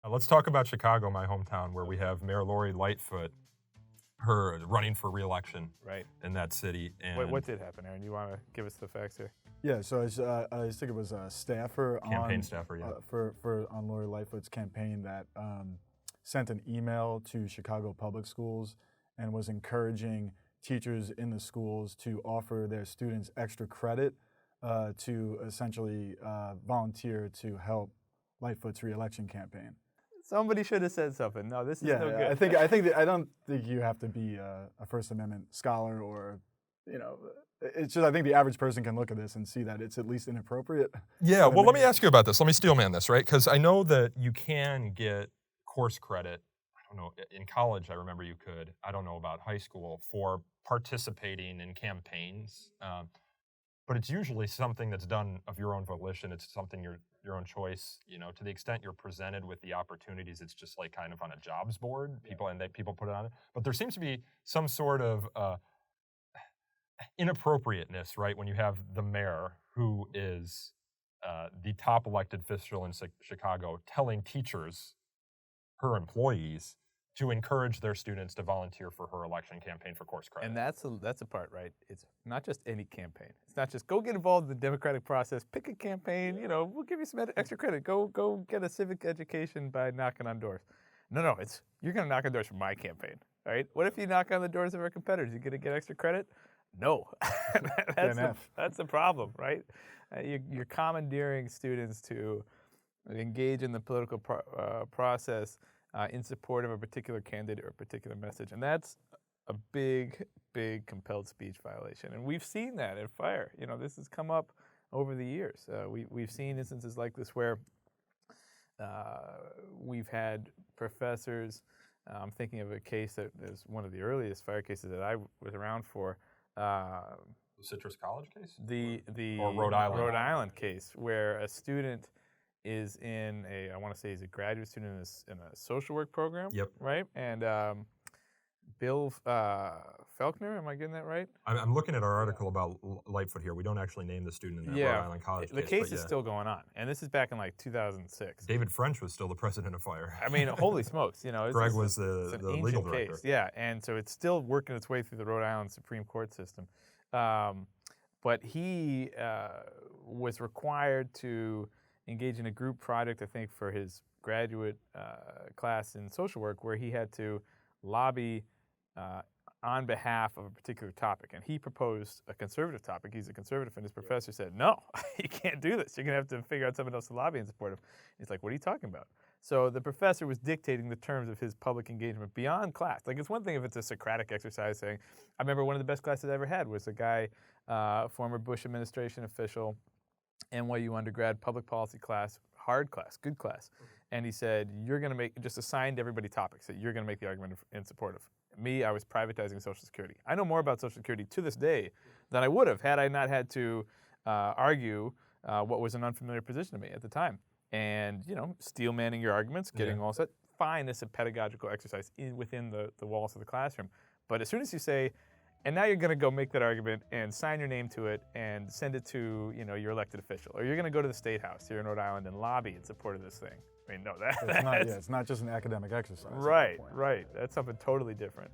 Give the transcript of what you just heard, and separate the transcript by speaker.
Speaker 1: Let's talk about Chicago, my hometown, where we have Mayor Lori Lightfoot, her running for re-election
Speaker 2: Right.
Speaker 1: in that city. And
Speaker 2: What did happen, Aaron? You want to give us the facts here?
Speaker 3: Yeah, so I think it was a staffer
Speaker 1: campaign staffer, yeah.
Speaker 3: On Lori Lightfoot's campaign that sent an email to Chicago public schools and was encouraging teachers in the schools to offer their students extra credit to essentially volunteer to help Lightfoot's re-election campaign.
Speaker 2: Somebody should have said something. No, this is no good.
Speaker 3: I don't think you have to be a First Amendment scholar or, it's just I think the average person can look at this and see that it's at least inappropriate.
Speaker 1: Yeah, well, let me ask you about this. Let me steelman this, right? Because I know that you can get course credit. I don't know, in college I remember you could. I don't know about high school for participating in campaigns. But it's usually something that's done of your own volition. It's something your own choice. To the extent you're presented with the opportunities, it's just like kind of on a jobs board. People put it on it. But there seems to be some sort of inappropriateness, right? When you have the mayor, who is the top elected official in Chicago, telling teachers, her employees, to encourage their students to volunteer for her election campaign for course credit.
Speaker 2: And that's a part, right? It's not just any campaign. It's not just go get involved in the democratic process, pick a campaign, we'll give you some extra credit. Go get a civic education by knocking on doors. No, it's you're going to knock on doors for my campaign, right? What if you knock on the doors of our competitors? You going to get extra credit? No. That's the problem, right? You're commandeering students to engage in the political process in support of a particular candidate or a particular message. And that's a big, big compelled speech violation. And we've seen that at FIRE. This has come up over the years. We've seen instances like this where we've had professors, I'm thinking of a case that is one of the earliest FIRE cases that I was around for.
Speaker 1: The Citrus College case?
Speaker 2: Or
Speaker 1: Rhode Island.
Speaker 2: Rhode Island case where a student is in I want to say he's a graduate student in a social work program.
Speaker 1: Yep.
Speaker 2: Right? And Bill Faulkner, am I getting that right?
Speaker 1: I'm looking at our article about Lightfoot here. We don't actually name the student in that Rhode Island College case.
Speaker 2: The case is still going on, and this is back in 2006.
Speaker 1: David French was still the president of FIRE.
Speaker 2: I mean, holy smokes,
Speaker 1: Greg was the legal director.
Speaker 2: Case. Yeah, and so it's still working its way through the Rhode Island Supreme Court system. But he was required to engage in a group project, I think, for his graduate class in social work, where he had to lobby on behalf of a particular topic. And he proposed a conservative topic. He's a conservative, and his professor said, no, you can't do this. You're going to have to figure out someone else to lobby in support of. He's like, what are you talking about? So the professor was dictating the terms of his public engagement beyond class. Like, it's one thing if it's a Socratic exercise saying, I remember one of the best classes I ever had was a guy, former Bush administration official, NYU undergrad, public policy class, hard class, good class. And he said, you're going to just assigned everybody topics that you're going to make the argument in support of. Me, I was privatizing Social Security. I know more about Social Security to this day than I would have had I not had to argue what was an unfamiliar position to me at the time. And, steel manning your arguments, getting all set, fine, it's a pedagogical exercise within the walls of the classroom. But as soon as you say, and now you're going to go make that argument and sign your name to it and send it to, your elected official, or you're going to go to the State House here in Rhode Island and lobby in support of this thing. I mean, no,
Speaker 3: it's not just an academic exercise.
Speaker 2: Right. That's something totally different.